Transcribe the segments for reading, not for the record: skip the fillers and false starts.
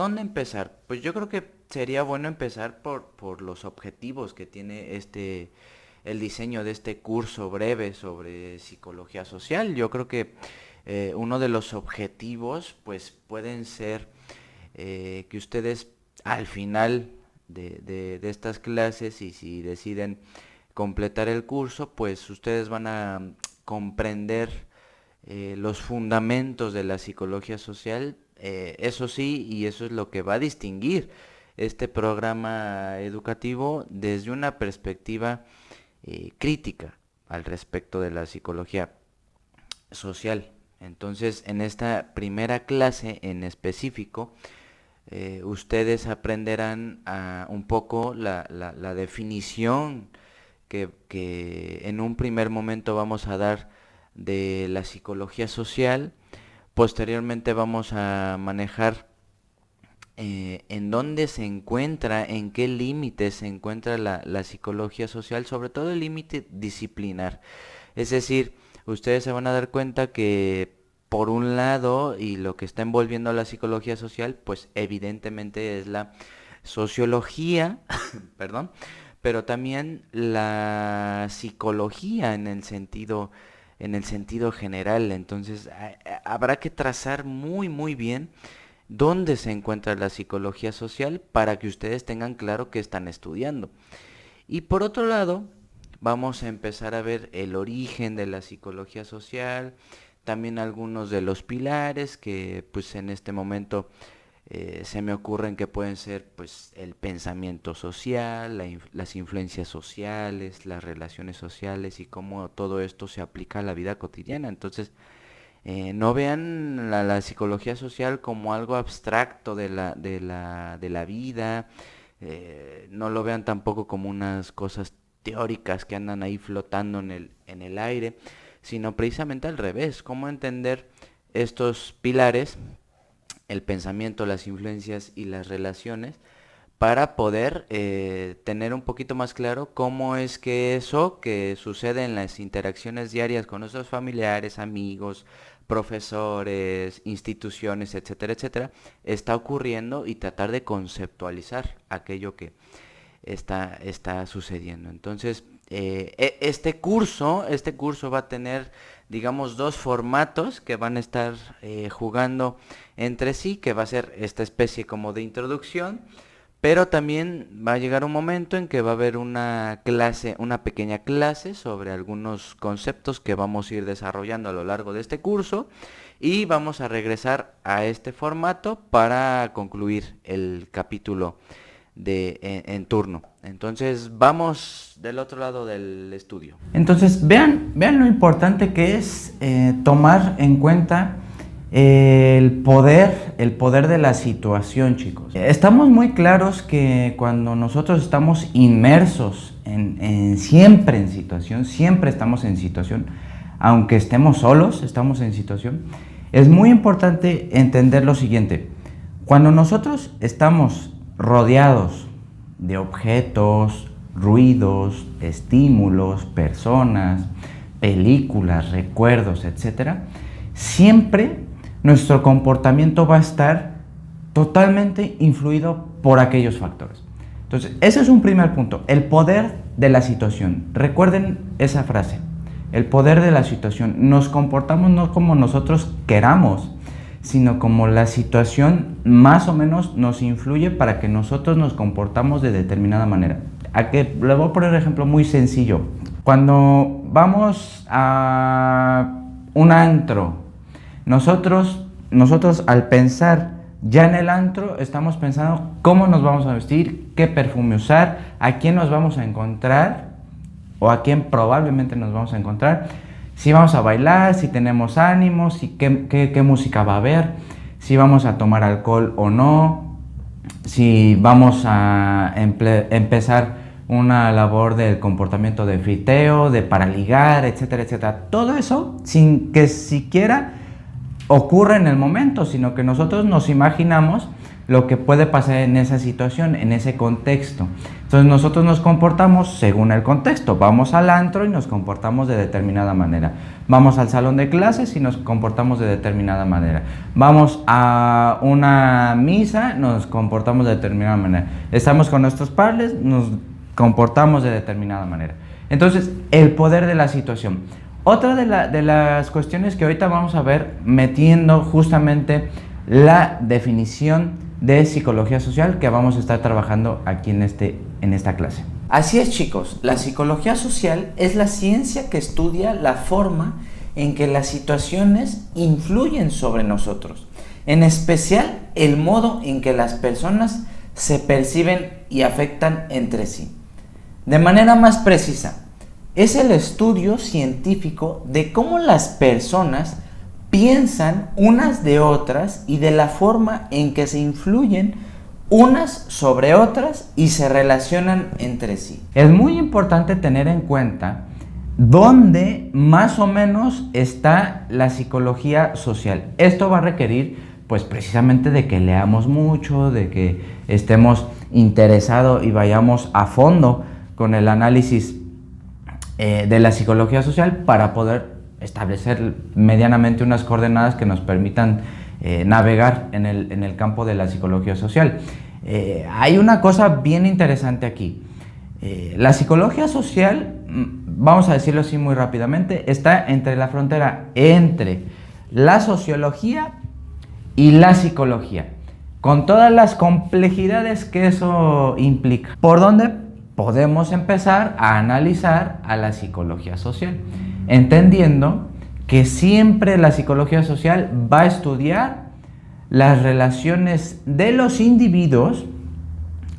dónde empezar? Pues yo creo que sería bueno empezar por los objetivos que tiene el diseño de este curso breve sobre psicología social. Yo creo que uno de los objetivos pues pueden ser que ustedes al final de estas clases, y si deciden completar el curso, pues ustedes van a comprender los fundamentos de la psicología social. Eso sí, y eso es lo que va a distinguir este programa educativo desde una perspectiva crítica al respecto de la psicología social. Entonces, en esta primera clase en específico, ustedes aprenderán un poco la definición que en un primer momento vamos a dar de la psicología social. Posteriormente vamos a manejar en dónde se encuentra, en qué límite se encuentra la psicología social, sobre todo el límite disciplinar. Es decir, ustedes se van a dar cuenta que por un lado, y lo que está envolviendo a la psicología social, pues evidentemente es la sociología, perdón, pero también la psicología en el sentido general. Entonces, habrá que trazar muy bien dónde se encuentra la psicología social para que ustedes tengan claro qué están estudiando. Y por otro lado, vamos a empezar a ver el origen de la psicología social, también algunos de los pilares que pues en este momento se me ocurren que pueden ser pues el pensamiento social, las influencias sociales, las relaciones sociales y cómo todo esto se aplica a la vida cotidiana. Entonces, no vean la psicología social como algo abstracto de la vida, no lo vean tampoco como unas cosas teóricas que andan ahí flotando en el aire, sino precisamente al revés, cómo entender estos pilares, el pensamiento, las influencias y las relaciones, para poder tener un poquito más claro cómo es que eso que sucede en las interacciones diarias con nuestros familiares, amigos, profesores, instituciones, etcétera, etcétera, está ocurriendo, y tratar de conceptualizar aquello que está sucediendo. Entonces, este curso va a tener, digamos, dos formatos que van a estar jugando entre sí, que va a ser esta especie como de introducción, pero también va a llegar un momento en que va a haber una clase, una pequeña clase sobre algunos conceptos que vamos a ir desarrollando a lo largo de este curso, y vamos a regresar a este formato para concluir el capítulo en turno. Entonces vamos del otro lado del estudio. Entonces vean lo importante que es tomar en cuenta el poder de la situación, chicos. Estamos muy claros que cuando nosotros estamos inmersos siempre en situación, siempre estamos en situación, aunque estemos solos, estamos en situación. Es muy importante entender lo siguiente: cuando nosotros estamos rodeados de objetos, ruidos, estímulos, personas, películas, recuerdos, etc., siempre nuestro comportamiento va a estar totalmente influido por aquellos factores. Entonces, ese es un primer punto, el poder de la situación. Recuerden esa frase, el poder de la situación. Nos comportamos no como nosotros queramos, sino como la situación más o menos nos influye para que nosotros nos comportamos de determinada manera. Le voy a poner un ejemplo muy sencillo. Cuando vamos a un antro, nosotros al pensar ya en el antro, estamos pensando cómo nos vamos a vestir, qué perfume usar, a quién nos vamos a encontrar o a quién probablemente nos vamos a encontrar, si vamos a bailar, si tenemos ánimos, qué música va a haber, si vamos a tomar alcohol o no, si vamos a empezar una labor del comportamiento de friteo, para ligar, etcétera, etcétera. Todo eso sin que siquiera ocurra en el momento, sino que nosotros nos imaginamos lo que puede pasar en esa situación, en ese contexto. Entonces nosotros nos comportamos según el contexto. Vamos al antro y nos comportamos de determinada manera. Vamos al salón de clases y nos comportamos de determinada manera. Vamos a una misa, nos comportamos de determinada manera. Estamos con nuestros padres, nos comportamos de determinada manera. Entonces, el poder de la situación. Otra de las cuestiones que ahorita vamos a ver, metiendo justamente la definición de psicología social que vamos a estar trabajando aquí en esta clase. Así es, chicos, la psicología social es la ciencia que estudia la forma en que las situaciones influyen sobre nosotros, en especial el modo en que las personas se perciben y afectan entre sí. De manera más precisa, es el estudio científico de cómo las personas piensan unas de otras y de la forma en que se influyen unas sobre otras y se relacionan entre sí. Es muy importante tener en cuenta dónde más o menos está la psicología social. Esto va a requerir pues precisamente de que leamos mucho, de que estemos interesados y vayamos a fondo con el análisis de la psicología social para poder establecer medianamente unas coordenadas que nos permitan navegar en el campo de la psicología social. Hay una cosa bien interesante aquí. La psicología social, vamos a decirlo así muy rápidamente, está entre la frontera entre la sociología y la psicología, con todas las complejidades que eso implica. ¿Por dónde podemos empezar a analizar a la psicología social? Entendiendo que siempre la psicología social va a estudiar las relaciones de los individuos,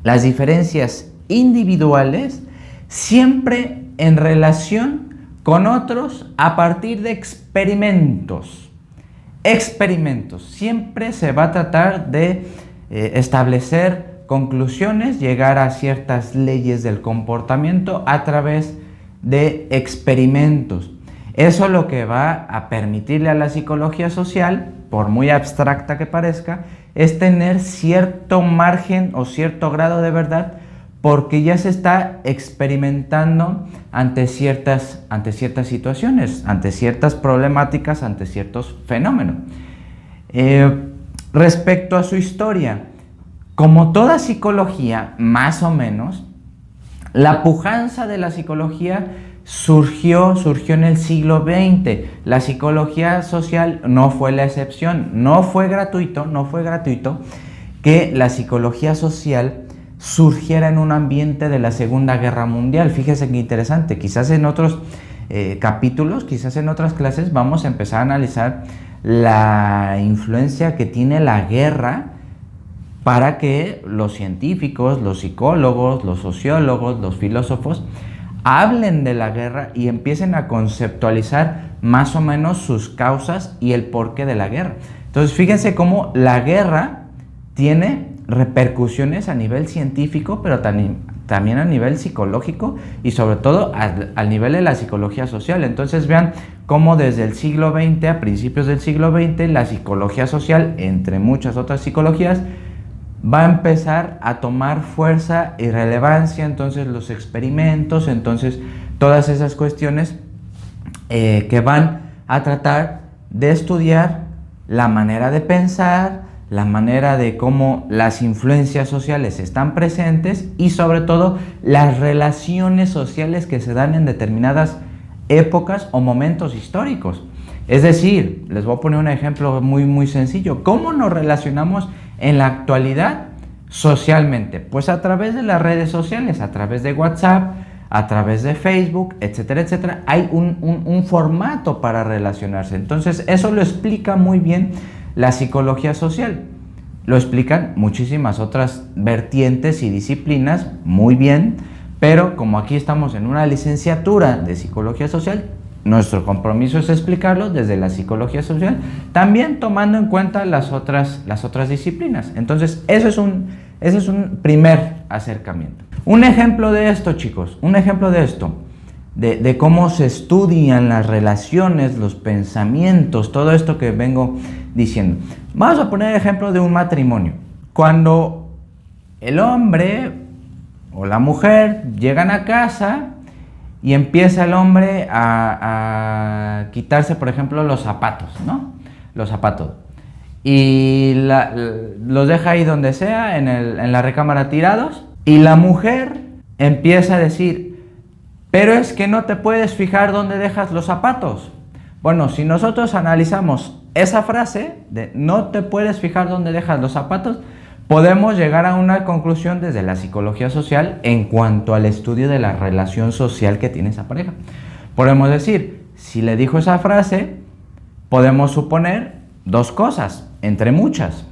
las diferencias individuales, siempre en relación con otros a partir de experimentos. Siempre se va a tratar de establecer conclusiones, llegar a ciertas leyes del comportamiento a través de experimentos. Eso lo que va a permitirle a la psicología social, por muy abstracta que parezca, es tener cierto margen o cierto grado de verdad, porque ya se está experimentando ante ciertas situaciones, ante ciertas problemáticas, ante ciertos fenómenos. Respecto a su historia, como toda psicología, más o menos, la pujanza de la psicología surgió en el siglo XX. La psicología social no fue la excepción. No fue gratuito que la psicología social surgiera en un ambiente de la Segunda Guerra Mundial. Fíjese qué interesante. Quizás en otros capítulos, quizás en otras clases, vamos a empezar a analizar la influencia que tiene la guerra para que los científicos, los psicólogos, los sociólogos, los filósofos hablen de la guerra y empiecen a conceptualizar más o menos sus causas y el porqué de la guerra. Entonces, fíjense cómo la guerra tiene repercusiones a nivel científico, pero también a nivel psicológico y sobre todo al nivel de la psicología social. Entonces, vean cómo desde el siglo XX, a principios del siglo XX, la psicología social, entre muchas otras psicologías, va a empezar a tomar fuerza y relevancia. Entonces los experimentos, entonces todas esas cuestiones que van a tratar de estudiar la manera de pensar, la manera de cómo las influencias sociales están presentes y sobre todo las relaciones sociales que se dan en determinadas épocas o momentos históricos. Es decir, les voy a poner un ejemplo muy sencillo. ¿Cómo nos relacionamos en la actualidad socialmente? Pues a través de las redes sociales, a través de WhatsApp, a través de Facebook, etcétera, etcétera. Hay un formato para relacionarse. Entonces, eso lo explica muy bien la psicología social. Lo explican muchísimas otras vertientes y disciplinas muy bien, pero como aquí estamos en una licenciatura de psicología social, nuestro compromiso es explicarlo desde la psicología social, también tomando en cuenta las otras disciplinas. Entonces, ese es un primer acercamiento. Un ejemplo de esto, chicos, de cómo se estudian las relaciones, los pensamientos, todo esto que vengo diciendo. Vamos a poner el ejemplo de un matrimonio. Cuando el hombre o la mujer llegan a casa y empieza el hombre a quitarse, por ejemplo, los zapatos, ¿no? Los zapatos. Y los deja ahí donde sea, en la recámara tirados. Y la mujer empieza a decir, pero es que no te puedes fijar dónde dejas los zapatos. Bueno, si nosotros analizamos esa frase de no te puedes fijar dónde dejas los zapatos, podemos llegar a una conclusión desde la psicología social en cuanto al estudio de la relación social que tiene esa pareja. Podemos decir, si le dijo esa frase, podemos suponer dos cosas, entre muchas.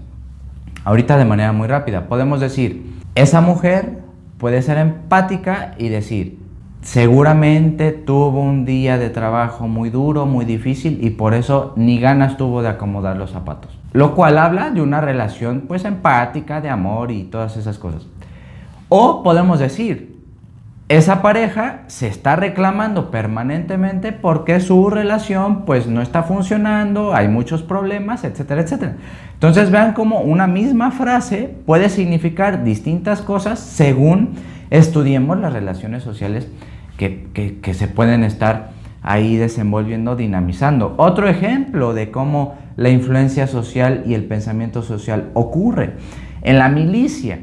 Ahorita de manera muy rápida, podemos decir, esa mujer puede ser empática y decir, seguramente tuvo un día de trabajo muy duro, muy difícil y por eso ni ganas tuvo de acomodar los zapatos. Lo cual habla de una relación pues empática, de amor y todas esas cosas. O podemos decir, esa pareja se está reclamando permanentemente porque su relación pues no está funcionando, hay muchos problemas, etcétera, etcétera. Entonces vean cómo una misma frase puede significar distintas cosas según estudiemos las relaciones sociales que se pueden estar ahí desenvolviendo, dinamizando. Otro ejemplo de cómo la influencia social y el pensamiento social ocurre. En la milicia,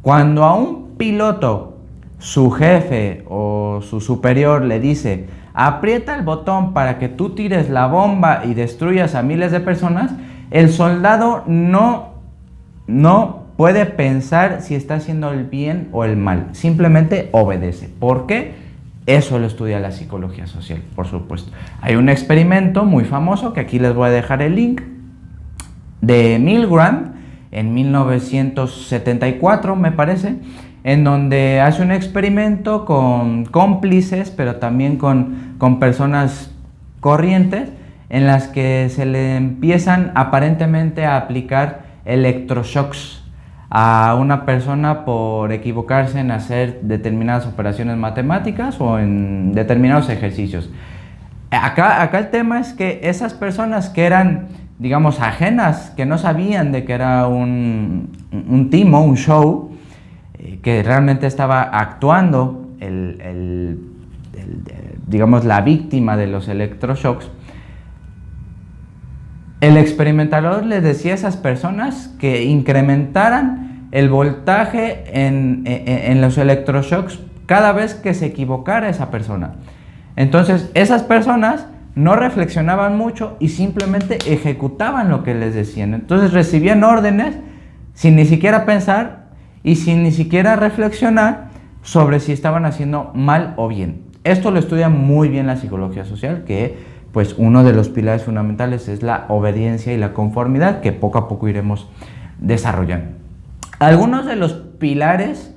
cuando a un piloto, su jefe o su superior le dice, aprieta el botón para que tú tires la bomba y destruyas a miles de personas, el soldado no puede pensar si está haciendo el bien o el mal, simplemente obedece. ¿Por qué? Eso lo estudia la psicología social, por supuesto. Hay un experimento muy famoso, que aquí les voy a dejar el link, de Milgram, en 1974 me parece, en donde hace un experimento con cómplices, pero también con personas corrientes, en las que se le empiezan aparentemente a aplicar electroshocks a una persona por equivocarse en hacer determinadas operaciones matemáticas o en determinados ejercicios. Acá el tema es que esas personas que eran, digamos, ajenas, que no sabían de que era un timo, un show, que realmente estaba actuando digamos, la víctima de los electroshocks, el experimentador les decía a esas personas que incrementaran el voltaje en los electroshocks cada vez que se equivocara esa persona. Entonces, esas personas no reflexionaban mucho y simplemente ejecutaban lo que les decían. Entonces, recibían órdenes sin ni siquiera pensar y sin ni siquiera reflexionar sobre si estaban haciendo mal o bien. Esto lo estudia muy bien la psicología social, que pues uno de los pilares fundamentales es la obediencia y la conformidad, que poco a poco iremos desarrollando. Algunos de los pilares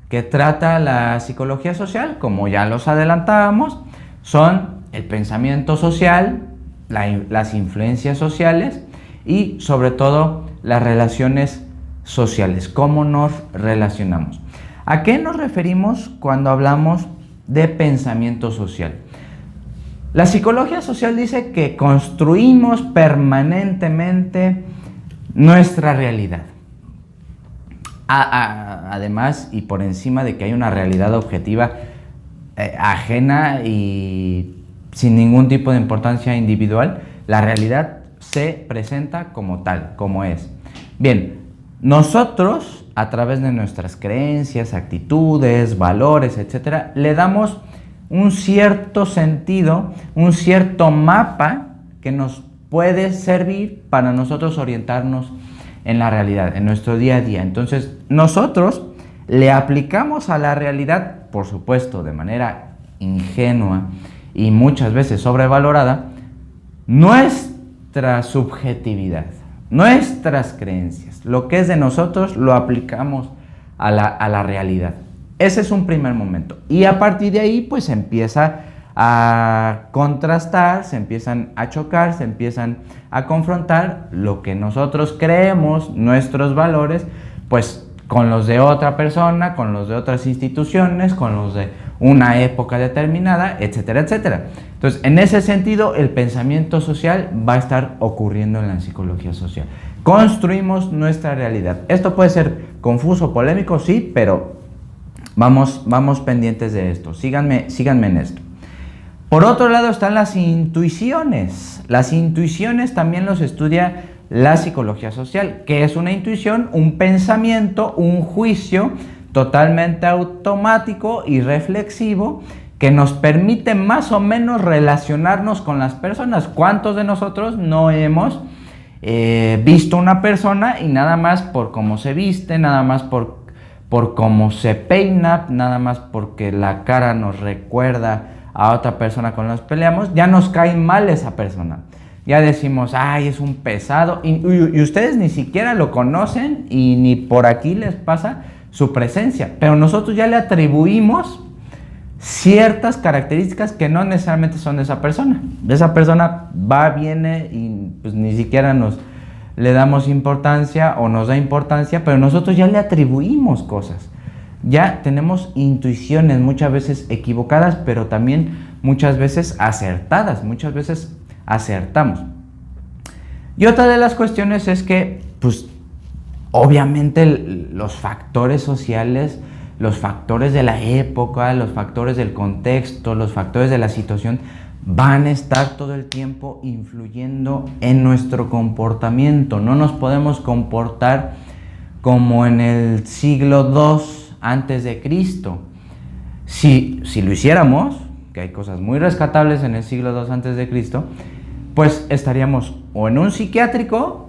que trata la psicología social, como ya los adelantábamos, son el pensamiento social, las influencias sociales y sobre todo las relaciones sociales, cómo nos relacionamos. ¿A qué nos referimos cuando hablamos de pensamiento social? La psicología social dice que construimos permanentemente nuestra realidad. Además, y por encima de que hay una realidad objetiva ajena y sin ningún tipo de importancia individual, la realidad se presenta como tal, como es. Bien, nosotros, a través de nuestras creencias, actitudes, valores, etcétera, le damos un cierto sentido, un cierto mapa que nos puede servir para nosotros orientarnos en la realidad, en nuestro día a día. Entonces, nosotros le aplicamos a la realidad, por supuesto, de manera ingenua y muchas veces sobrevalorada, nuestra subjetividad, nuestras creencias. Lo que es de nosotros lo aplicamos a la realidad. Ese es un primer momento. Y a partir de ahí, pues se empieza a contrastar, se empiezan a chocar, se empiezan a confrontar lo que nosotros creemos, nuestros valores, pues con los de otra persona, con los de otras instituciones, con los de una época determinada, etcétera, etcétera. Entonces, en ese sentido, el pensamiento social va a estar ocurriendo en la psicología social. construimos nuestra realidad. Esto puede ser confuso, polémico, sí, pero vamos pendientes de esto. Síganme en esto. Por otro lado están las intuiciones. Las intuiciones también los estudia la psicología social. ¿Qué es una intuición? Un pensamiento, un juicio totalmente automático y reflexivo que nos permite más o menos relacionarnos con las personas. ¿Cuántos de nosotros no hemos visto una persona y nada más por cómo se viste, nada más por cómo se peina, nada más porque la cara nos recuerda a otra persona con la que peleamos, ya nos cae mal esa persona? Ya decimos, ay, es un pesado, y ustedes ni siquiera lo conocen y ni por aquí les pasa su presencia, pero nosotros ya le atribuimos ciertas características que no necesariamente son de esa persona. Esa persona va, viene y pues ni siquiera le damos importancia o nos da importancia, pero nosotros ya le atribuimos cosas. Ya tenemos intuiciones muchas veces equivocadas, pero también muchas veces acertadas, muchas veces acertamos. Y otra de las cuestiones es que, pues, obviamente los factores sociales, los factores de la época, los factores del contexto, los factores de la situación van a estar todo el tiempo influyendo en nuestro comportamiento. No nos podemos comportar como en el siglo II antes de Cristo. Si lo hiciéramos, que hay cosas muy rescatables en el siglo II antes de Cristo, pues estaríamos o en un psiquiátrico,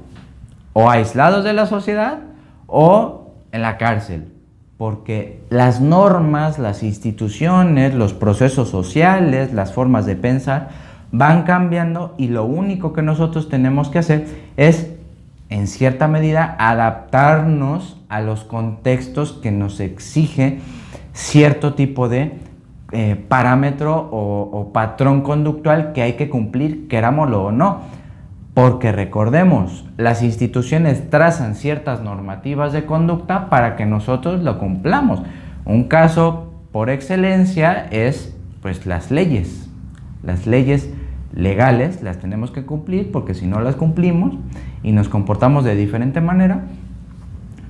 o aislados de la sociedad, o en la cárcel, porque las normas, las instituciones, los procesos sociales, las formas de pensar van cambiando y lo único que nosotros tenemos que hacer es, en cierta medida, adaptarnos a los contextos que nos exige cierto tipo de parámetro o patrón conductual que hay que cumplir, querámoslo o no. Porque recordemos, las instituciones trazan ciertas normativas de conducta para que nosotros lo cumplamos. Un caso por excelencia es pues las leyes. Las leyes legales las tenemos que cumplir, porque si no las cumplimos y nos comportamos de diferente manera,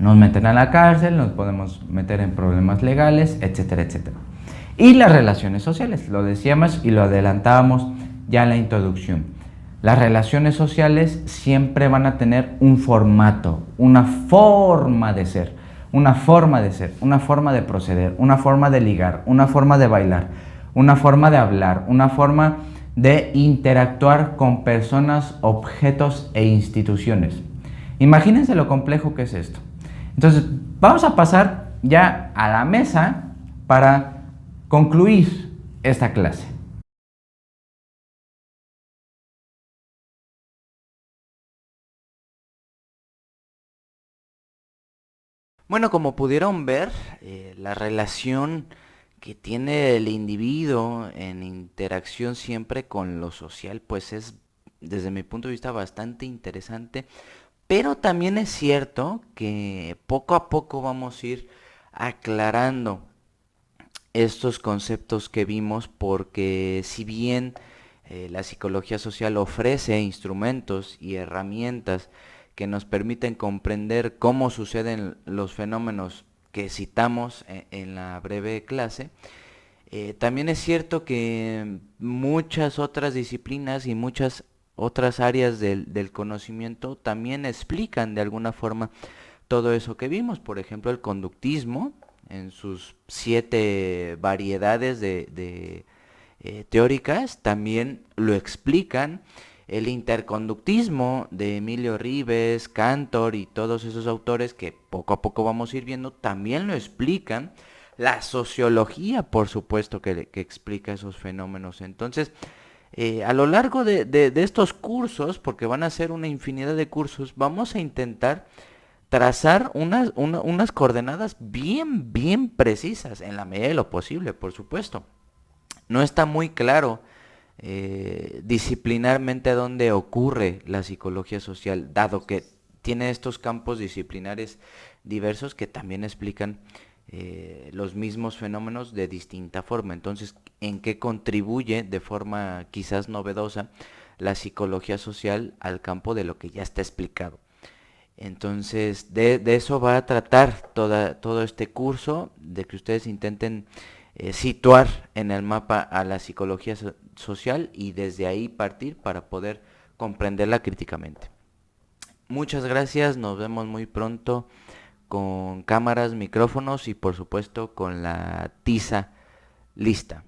nos meten a la cárcel, nos podemos meter en problemas legales, etcétera, etcétera. Y las relaciones sociales, lo decíamos y lo adelantábamos ya en la introducción. Las relaciones sociales siempre van a tener un formato, una forma de ser, una forma de proceder, una forma de ligar, una forma de bailar, una forma de hablar, una forma de interactuar con personas, objetos e instituciones. Imagínense lo complejo que es esto. Entonces, vamos a pasar ya a la mesa para concluir esta clase. Bueno, como pudieron ver, la relación que tiene el individuo en interacción siempre con lo social, pues es, desde mi punto de vista, bastante interesante, pero también es cierto que poco a poco vamos a ir aclarando estos conceptos que vimos, porque si bien la psicología social ofrece instrumentos y herramientas que nos permiten comprender cómo suceden los fenómenos que citamos en la breve clase, también es cierto que muchas otras disciplinas y muchas otras áreas del conocimiento también explican de alguna forma todo eso que vimos. Por ejemplo, el conductismo en sus 7 variedades teóricas también lo explican. El interconductismo de Emilio Ribes, Cantor y todos esos autores que poco a poco vamos a ir viendo también lo explican. La sociología, por supuesto, que explica esos fenómenos. Entonces, a lo largo de estos cursos, porque van a ser una infinidad de cursos, vamos a intentar trazar unas coordenadas bien precisas, en la medida de lo posible, por supuesto. No está muy claro disciplinarmente dónde ocurre la psicología social, dado que tiene estos campos disciplinares diversos que también explican los mismos fenómenos de distinta forma. Entonces, ¿en qué contribuye de forma quizás novedosa la psicología social al campo de lo que ya está explicado? Entonces, de eso va a tratar todo este curso, de que ustedes intenten situar en el mapa a la psicología social y desde ahí partir para poder comprenderla críticamente. Muchas gracias, nos vemos muy pronto con cámaras, micrófonos y por supuesto con la tiza lista.